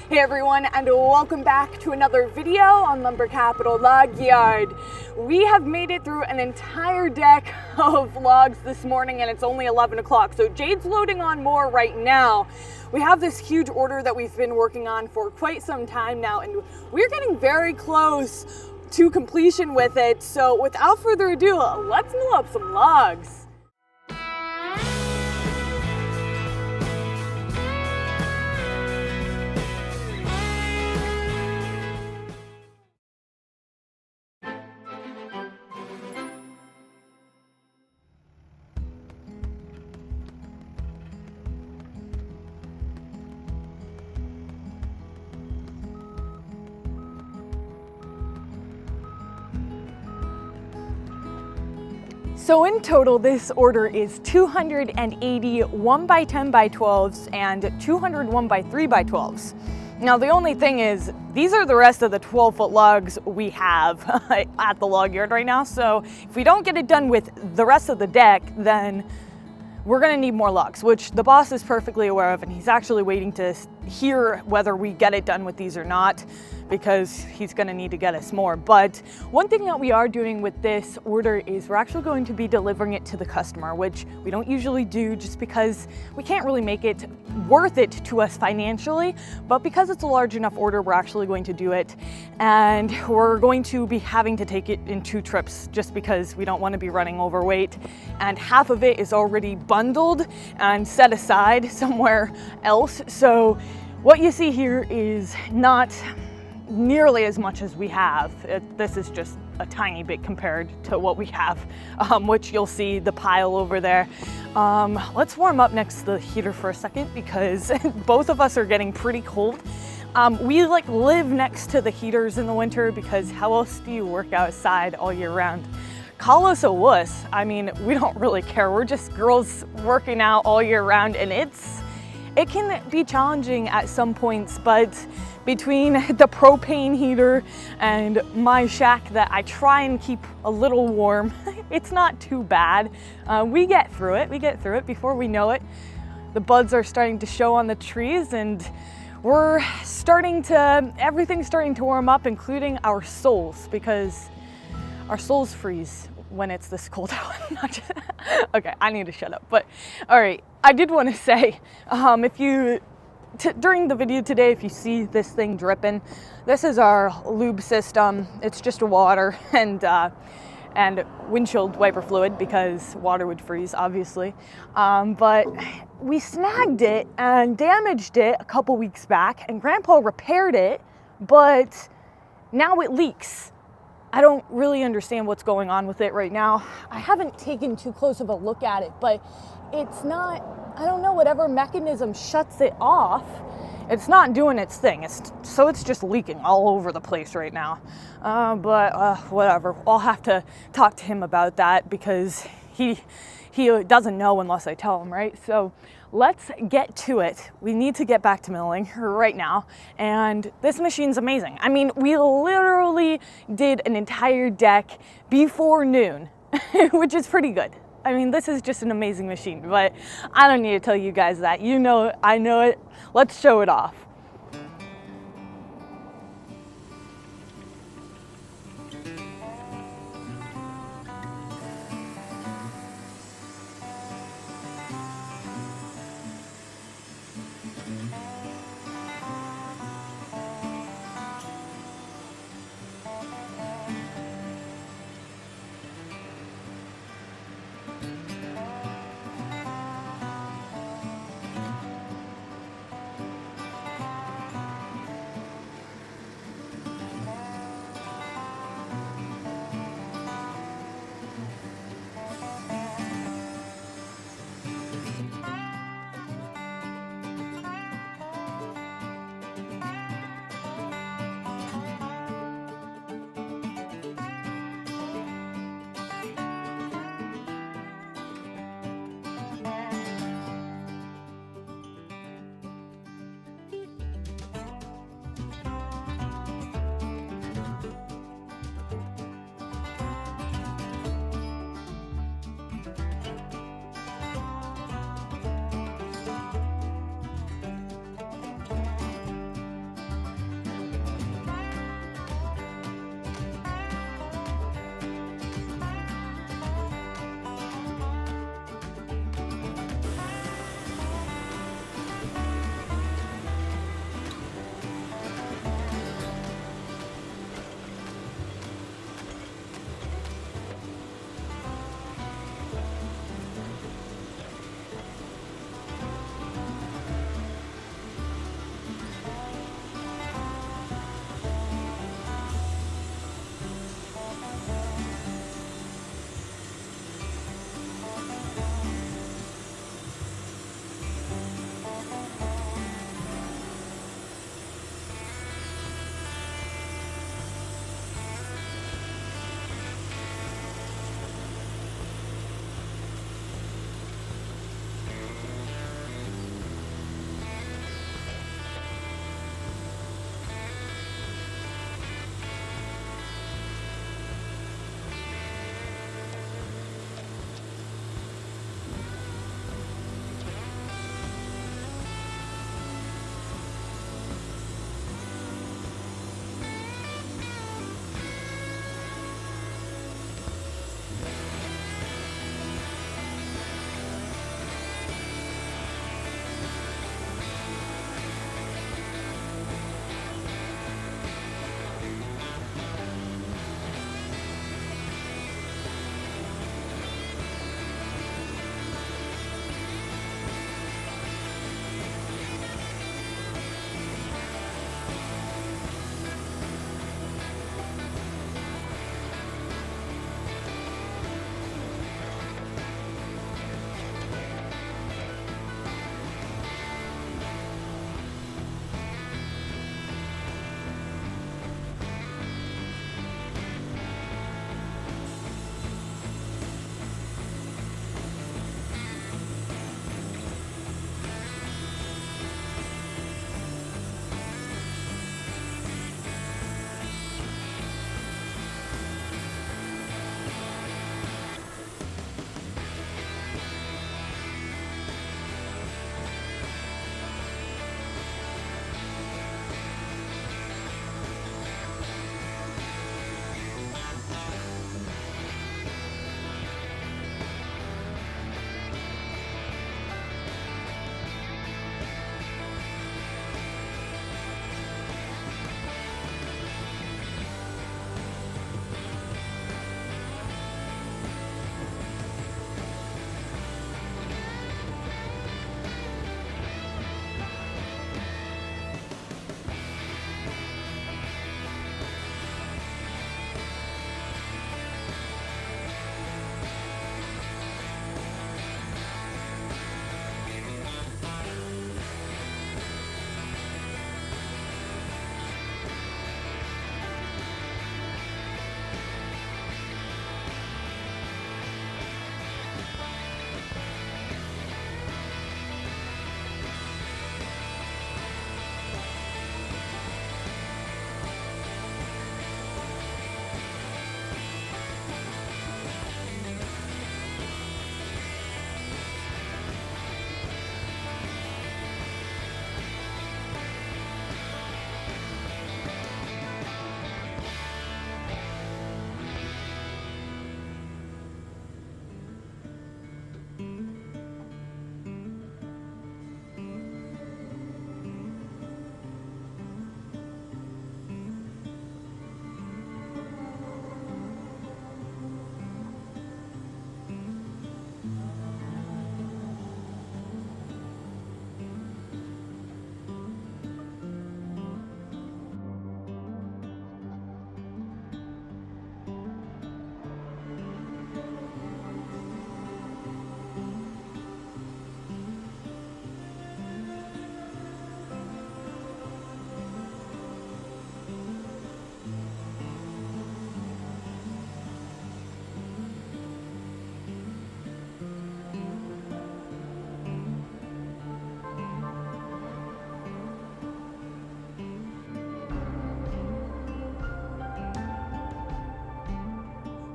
Hey everyone, and welcome back to another video on Lumber Capital Log Yard. We have made it through an entire deck of logs this morning and it's only 11 o'clock, so Jade's loading on more right now. We have this huge order that we've been working on for quite some time now and we're getting very close to completion with it. So without further ado, let's mill up some logs. So in total, this order is 280 1x10x12s and 200 1x3x12s. Now the only thing is, these are the rest of the 12-foot logs we have at the log yard right now. So if we don't get it done with the rest of the deck, then we're gonna need more logs, which the boss is perfectly aware of, and he's actually waiting to hear whether we get it done with these or not, because he's gonna need to get us more. But one thing that we are doing with this order is we're actually going to be delivering it to the customer, which we don't usually do just because we can't really make it worth it to us financially. But because it's a large enough order, we're actually going to do it. And we're going to be having to take it in 2 trips just because we don't want to be running overweight. And half of it is already bundled and set aside somewhere else. So what you see here is not nearly as much as we have. This is just a tiny bit compared to what we have, which you'll see the pile over there. Let's warm up next to the heater for a second because both of us are getting pretty cold. We live next to the heaters in the winter because how else do you work outside all year round? Call us a wuss. I mean, we don't really care. We're just girls working out all year round, and it can be challenging at some points, but between the propane heater and my shack that I try and keep a little warm, it's not too bad. We get through it. Before we know it, the buds are starting to show on the trees and everything's starting to warm up, including our souls, because our souls freeze when it's this cold out. Okay, I need to shut up. But all right, I did want to say, during the video today, if you see this thing dripping, this is our lube system. It's just water and windshield wiper fluid because water would freeze, obviously. But we snagged it and damaged it a couple weeks back, and Grandpa repaired it, but now it leaks. I don't really understand what's going on with it right now. I haven't taken too close of a look at it, but it's not, I don't know, whatever mechanism shuts it off, it's not doing its thing. So it's just leaking all over the place right now. But whatever, I'll have to talk to him about that because he doesn't know unless I tell him, right? So let's get to it. We need to get back to milling right now. And this machine's amazing. I mean, we literally did an entire deck before noon, which is pretty good. I mean, this is just an amazing machine, but I don't need to tell you guys that. You know it, I know it. Let's show it off.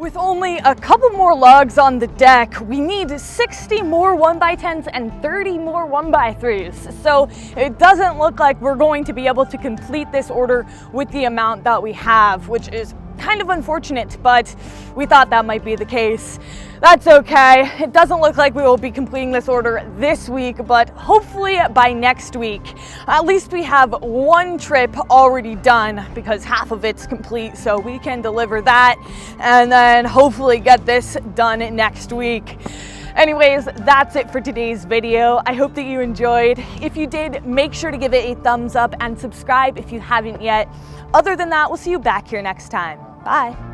With only a couple more logs on the deck, we need 60 more 1x10s and 30 more 1x3s. So it doesn't look like we're going to be able to complete this order with the amount that we have, which is kind of unfortunate, but we thought that might be the case. That's okay. It doesn't look like we will be completing this order this week, but hopefully by next week. At least we have one trip already done because half of it's complete, so we can deliver that and then hopefully get this done next week. Anyways, that's it for today's video. I hope that you enjoyed. If you did, make sure to give it a thumbs up and subscribe if you haven't yet. Other than that, we'll see you back here next time. Bye.